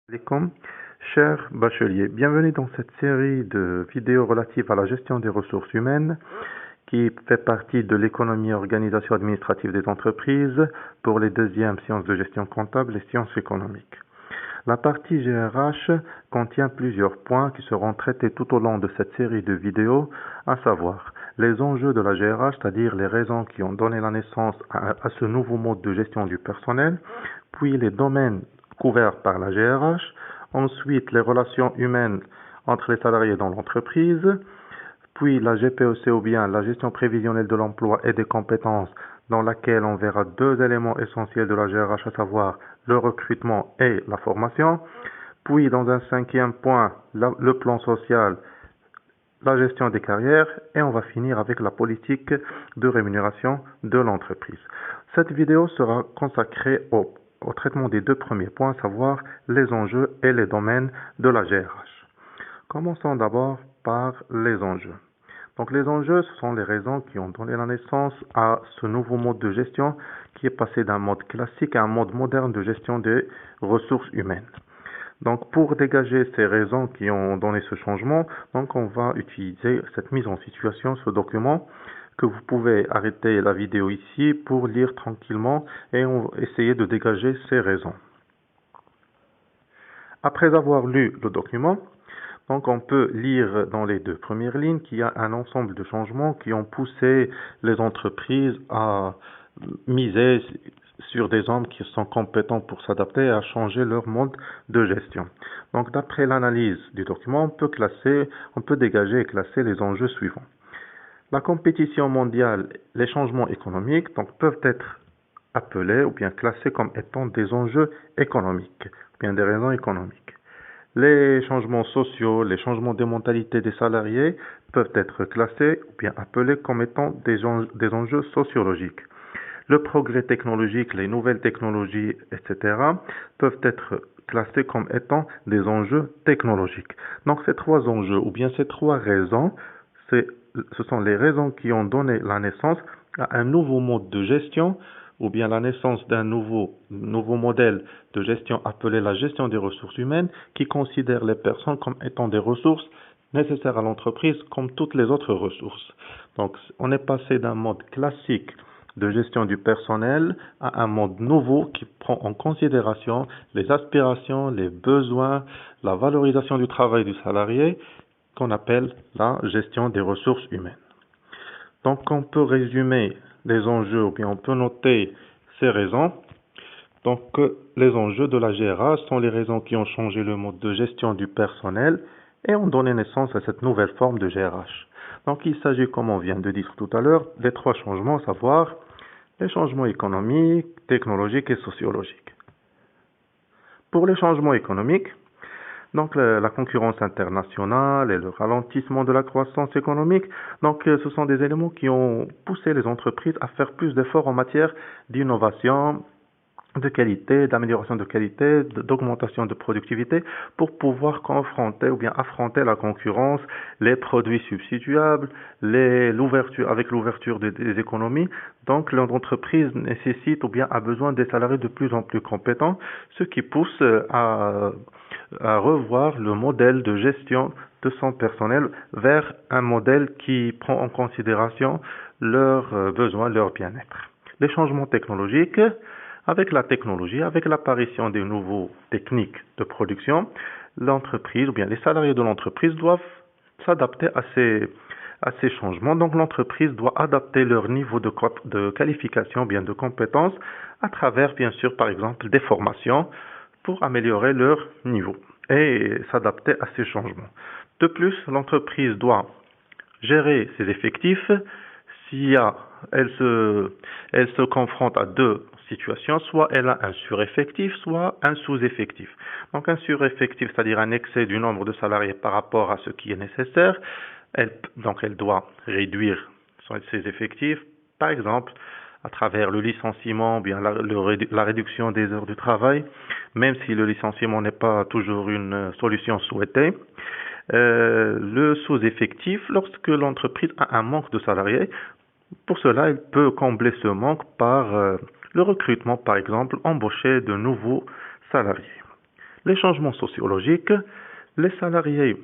Alaikum, chers bacheliers, bienvenue dans cette série de vidéos relatives à la gestion des ressources humaines qui fait partie de l'économie et organisation administrative des entreprises pour les deuxièmes sciences de gestion comptable et sciences économiques. La partie GRH contient plusieurs points qui seront traités tout au long de cette série de vidéos, à savoir les enjeux de la GRH, c'est-à-dire les raisons qui ont donné la naissance à ce nouveau mode de gestion du personnel, puis les domaines couverts par la GRH, ensuite les relations humaines entre les salariés dans l'entreprise, puis la GPEC ou bien la gestion prévisionnelle de l'emploi et des compétences dans laquelle on verra deux éléments essentiels de la GRH, à savoir le recrutement et la formation, puis dans un cinquième point, le plan social, la gestion des carrières, et on va finir avec la politique de rémunération de l'entreprise. Cette vidéo sera consacrée au traitement des deux premiers points, à savoir les enjeux et les domaines de la GRH. Commençons d'abord par les enjeux. Donc les enjeux, ce sont les raisons qui ont donné la naissance à ce nouveau mode de gestion qui est passé d'un mode classique à un mode moderne de gestion des ressources humaines. Donc pour dégager ces raisons qui ont donné ce changement, donc on va utiliser cette mise en situation, ce document que vous pouvez arrêter la vidéo ici pour lire tranquillement et on va essayer de dégager ces raisons. Après avoir lu le document, donc on peut lire dans les deux premières lignes qu'il y a un ensemble de changements qui ont poussé les entreprises à miser sur des hommes qui sont compétents pour s'adapter et à changer leur mode de gestion. Donc d'après l'analyse du document, on peut dégager et classer les enjeux suivants. La compétition mondiale, les changements économiques peuvent être appelés ou bien classés comme étant des enjeux économiques, ou bien des raisons économiques. Les changements sociaux, les changements de mentalité des salariés peuvent être classés ou bien appelés comme étant des enjeux sociologiques. Le progrès technologique, les nouvelles technologies, etc., peuvent être classés comme étant des enjeux technologiques. Donc ces trois enjeux ou bien ces trois raisons, ce sont les raisons qui ont donné la naissance à un nouveau mode de gestion ou bien la naissance d'un nouveau modèle de gestion appelé la gestion des ressources humaines qui considère les personnes comme étant des ressources nécessaires à l'entreprise comme toutes les autres ressources. Donc on est passé d'un mode classique de gestion du personnel à un mode nouveau qui prend en considération les aspirations, les besoins, la valorisation du travail du salarié qu'on appelle la gestion des ressources humaines. Donc on peut résumer les enjeux ou bien on peut noter ces raisons. Donc les enjeux de la GRH sont les raisons qui ont changé le mode de gestion du personnel et ont donné naissance à cette nouvelle forme de GRH. Donc il s'agit, comme on vient de dire tout à l'heure, des trois changements, à savoir les changements économiques, technologiques et sociologiques. Pour les changements économiques, donc la concurrence internationale et le ralentissement de la croissance économique, donc ce sont des éléments qui ont poussé les entreprises à faire plus d'efforts en matière d'innovation, de qualité, d'amélioration de qualité, d'augmentation de productivité pour pouvoir confronter ou bien affronter la concurrence, les produits substituables, avec l'ouverture des économies. Donc l'entreprise nécessite ou bien a besoin des salariés de plus en plus compétents, ce qui pousse à revoir le modèle de gestion de son personnel vers un modèle qui prend en considération leurs besoins, leur bien-être. Les changements technologiques, avec la technologie, avec l'apparition des nouveaux techniques de production, l'entreprise ou bien les salariés de l'entreprise doivent s'adapter à ces changements. Donc l'entreprise doit adapter leur niveau de qualification, bien de compétences, à travers bien sûr par exemple des formations pour améliorer leur niveau et s'adapter à ces changements. De plus, l'entreprise doit gérer ses effectifs si elle se confronte à deux situations, soit elle a un sureffectif, soit un sous-effectif. Donc un sureffectif, c'est-à-dire un excès du nombre de salariés par rapport à ce qui est nécessaire, elle doit réduire ses effectifs, par exemple à travers le licenciement, bien la réduction des heures de travail, même si le licenciement n'est pas toujours une solution souhaitée. Le sous-effectif, lorsque l'entreprise a un manque de salariés, pour cela, elle peut combler ce manque par le recrutement, par exemple, embaucher de nouveaux salariés. Les changements sociologiques, les salariés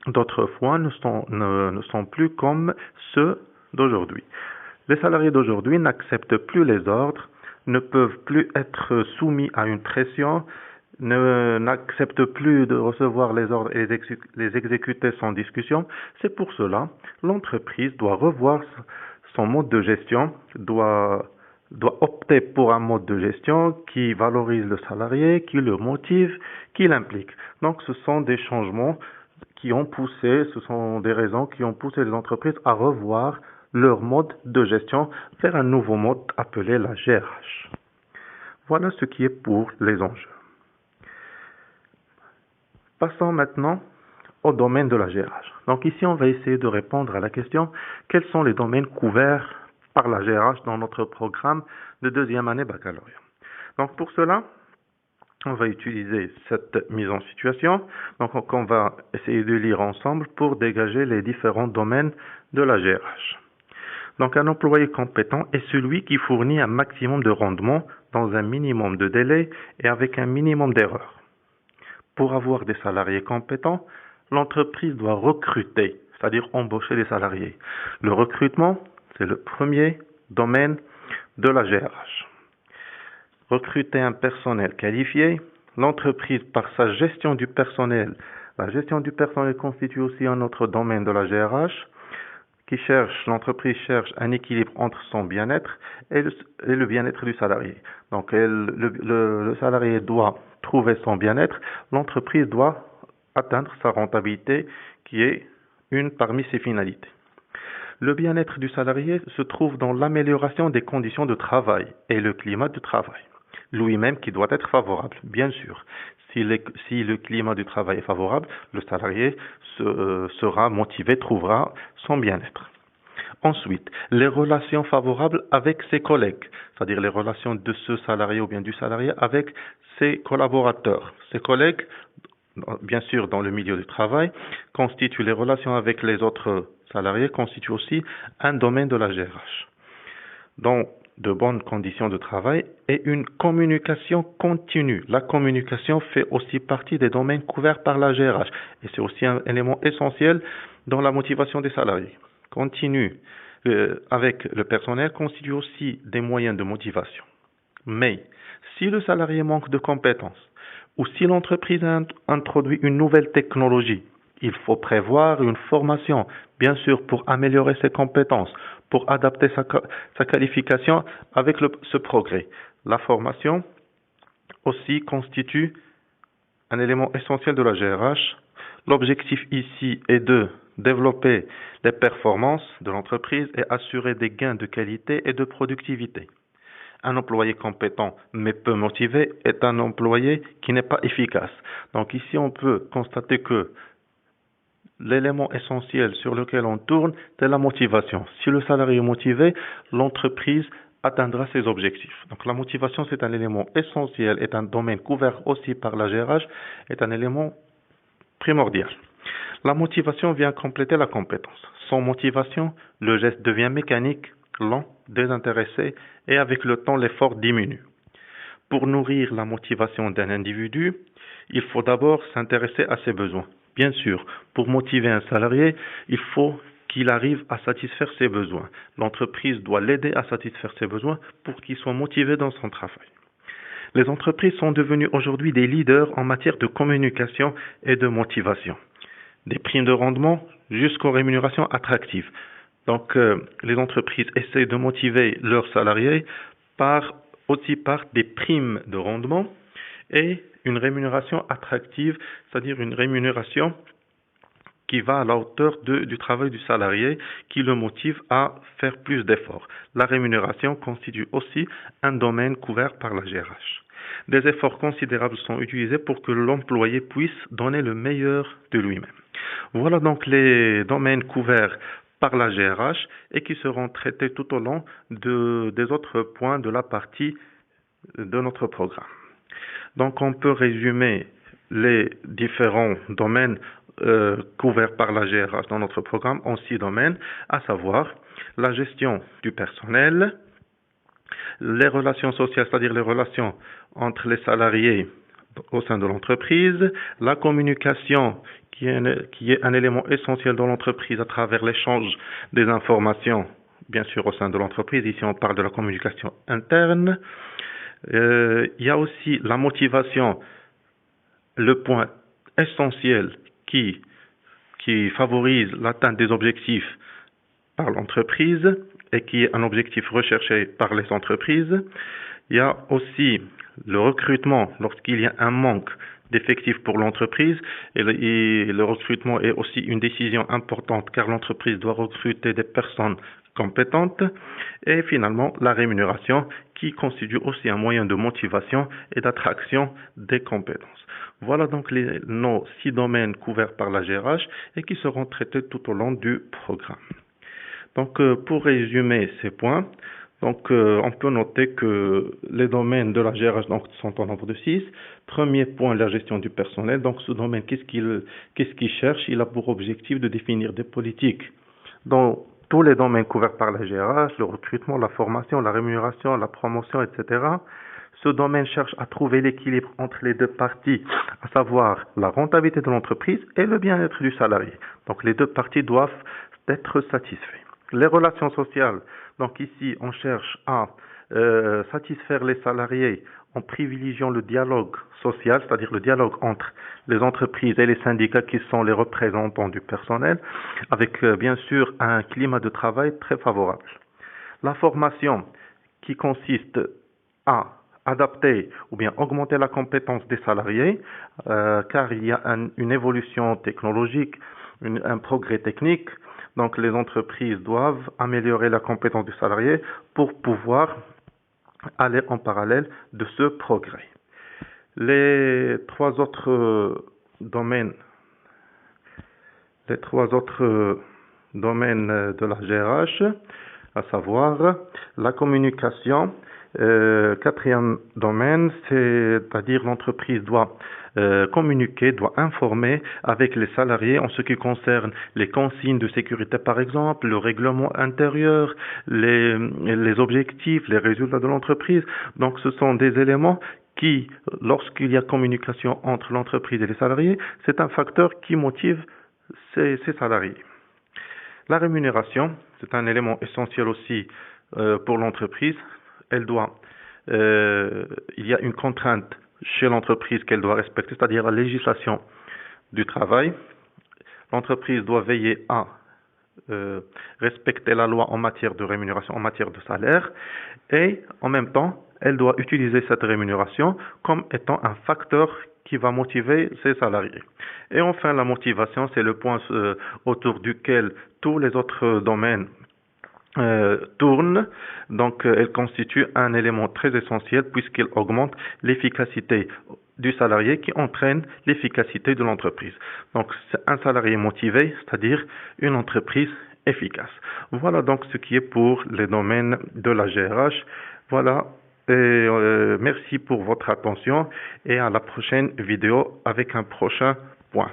d'autrefois ne sont plus comme ceux d'aujourd'hui. Les salariés d'aujourd'hui n'acceptent plus les ordres, ne peuvent plus être soumis à une pression, n'acceptent plus de recevoir les ordres et les exécuter sans discussion. C'est pour cela l'entreprise doit revoir son mode de gestion, doit opter pour un mode de gestion qui valorise le salarié, qui le motive, qui l'implique. Donc ce sont des changements qui ont poussé, ce sont des raisons qui ont poussé les entreprises à revoir leur mode de gestion vers un nouveau mode appelé la GRH. Voilà ce qui est pour les enjeux. Passons maintenant au domaine de la GRH. Donc ici, on va essayer de répondre à la question quels sont les domaines couverts par la GRH dans notre programme de deuxième année baccalauréat. Donc pour cela, on va utiliser cette mise en situation. Donc on va essayer de lire ensemble pour dégager les différents domaines de la GRH. Donc un employé compétent est celui qui fournit un maximum de rendement dans un minimum de délai et avec un minimum d'erreurs. Pour avoir des salariés compétents, l'entreprise doit recruter, c'est-à-dire embaucher des salariés. Le recrutement, c'est le premier domaine de la GRH. Recruter un personnel qualifié, l'entreprise par sa gestion du personnel. La gestion du personnel constitue aussi un autre domaine de la GRH. L'entreprise cherche un équilibre entre son bien-être et le bien-être du salarié. Donc, le salarié doit trouver son bien-être, l'entreprise doit atteindre sa rentabilité qui est une parmi ses finalités. Le bien-être du salarié se trouve dans l'amélioration des conditions de travail et le climat de travail, lui-même qui doit être favorable, bien sûr. Si le climat du travail est favorable, le salarié sera motivé, trouvera son bien-être. Ensuite, les relations favorables avec ses collègues, c'est-à-dire les relations de ce salarié ou bien du salarié avec ses collaborateurs. Ses collègues, bien sûr dans le milieu du travail, constituent les relations avec les autres salariés, constituent aussi un domaine de la GRH. Dans de bonnes conditions de travail et une communication continue. La communication fait aussi partie des domaines couverts par la GRH et c'est aussi un élément essentiel dans la motivation des salariés. Continue avec le personnel constitue aussi des moyens de motivation. Mais si le salarié manque de compétences ou si l'entreprise a introduit une nouvelle technologie, il faut prévoir une formation, bien sûr, pour améliorer ses compétences, pour adapter sa qualification avec ce progrès. La formation aussi constitue un élément essentiel de la GRH. L'objectif ici est de développer les performances de l'entreprise et assurer des gains de qualité et de productivité. Un employé compétent mais peu motivé est un employé qui n'est pas efficace. Donc ici, on peut constater que l'élément essentiel sur lequel on tourne, c'est la motivation. Si le salarié est motivé, l'entreprise atteindra ses objectifs. Donc la motivation, c'est un élément essentiel, est un domaine couvert aussi par la GRH, est un élément primordial. La motivation vient compléter la compétence. Sans motivation, le geste devient mécanique, lent, désintéressé et avec le temps, l'effort diminue. Pour nourrir la motivation d'un individu, il faut d'abord s'intéresser à ses besoins. Bien sûr, pour motiver un salarié, il faut qu'il arrive à satisfaire ses besoins. L'entreprise doit l'aider à satisfaire ses besoins pour qu'il soit motivé dans son travail. Les entreprises sont devenues aujourd'hui des leaders en matière de communication et de motivation. Des primes de rendement jusqu'aux rémunérations attractives. Donc, les entreprises essaient de motiver leurs salariés aussi par des primes de rendement et une rémunération attractive, c'est-à-dire une rémunération qui va à la hauteur du travail du salarié, qui le motive à faire plus d'efforts. La rémunération constitue aussi un domaine couvert par la GRH. Des efforts considérables sont utilisés pour que l'employé puisse donner le meilleur de lui-même. Voilà donc les domaines couverts par la GRH et qui seront traités tout au long des autres points de la partie de notre programme. Donc on peut résumer les différents domaines couverts par la GRH dans notre programme en 6 domaines, à savoir la gestion du personnel, les relations sociales, c'est-à-dire les relations entre les salariés au sein de l'entreprise, la communication qui est un élément essentiel dans l'entreprise à travers l'échange des informations, bien sûr au sein de l'entreprise. Ici, on parle de la communication interne. Il y a aussi la motivation, le point essentiel qui favorise l'atteinte des objectifs par l'entreprise et qui est un objectif recherché par les entreprises. Il y a aussi le recrutement lorsqu'il y a un manque d'effectifs pour l'entreprise et le recrutement est aussi une décision importante car l'entreprise doit recruter des personnes compétentes et finalement la rémunération qui constitue aussi un moyen de motivation et d'attraction des compétences. Voilà donc nos 6 domaines couverts par la GRH et qui seront traités tout au long du programme. Donc pour résumer ces points, donc, on peut noter que les domaines de la GRH sont au nombre de 6. Premier point, la gestion du personnel. Donc, ce domaine, qu'est-ce qu'il cherche? Il a pour objectif de définir des politiques dans tous les domaines couverts par la GRH, le recrutement, la formation, la rémunération, la promotion, etc. Ce domaine cherche à trouver l'équilibre entre les deux parties, à savoir la rentabilité de l'entreprise et le bien-être du salarié. Donc, les deux parties doivent être satisfaits. Les relations sociales. Donc ici, on cherche à satisfaire les salariés en privilégiant le dialogue social, c'est-à-dire le dialogue entre les entreprises et les syndicats qui sont les représentants du personnel, avec bien sûr un climat de travail très favorable. La formation qui consiste à adapter ou bien augmenter la compétence des salariés, car il y a une évolution technologique, un progrès technique. Donc, les entreprises doivent améliorer la compétence des salariés pour pouvoir aller en parallèle de ce progrès. Les trois autres domaines de la GRH, à savoir la communication. Quatrième domaine, c'est-à-dire l'entreprise doit communiquer, doit informer avec les salariés en ce qui concerne les consignes de sécurité par exemple, le règlement intérieur, les objectifs, les résultats de l'entreprise. Donc ce sont des éléments qui, lorsqu'il y a communication entre l'entreprise et les salariés, c'est un facteur qui motive ces salariés. La rémunération, c'est un élément essentiel aussi pour l'entreprise. Il y a une contrainte chez l'entreprise qu'elle doit respecter, c'est-à-dire la législation du travail. L'entreprise doit veiller à respecter la loi en matière de rémunération, en matière de salaire, et en même temps, elle doit utiliser cette rémunération comme étant un facteur qui va motiver ses salariés. Et enfin, la motivation, c'est le point autour duquel tous les autres domaines tourne, donc elle constitue un élément très essentiel puisqu'elle augmente l'efficacité du salarié qui entraîne l'efficacité de l'entreprise. Donc c'est un salarié motivé, c'est-à-dire une entreprise efficace. Voilà donc ce qui est pour les domaines de la GRH. Voilà, et merci pour votre attention et à la prochaine vidéo avec un prochain point.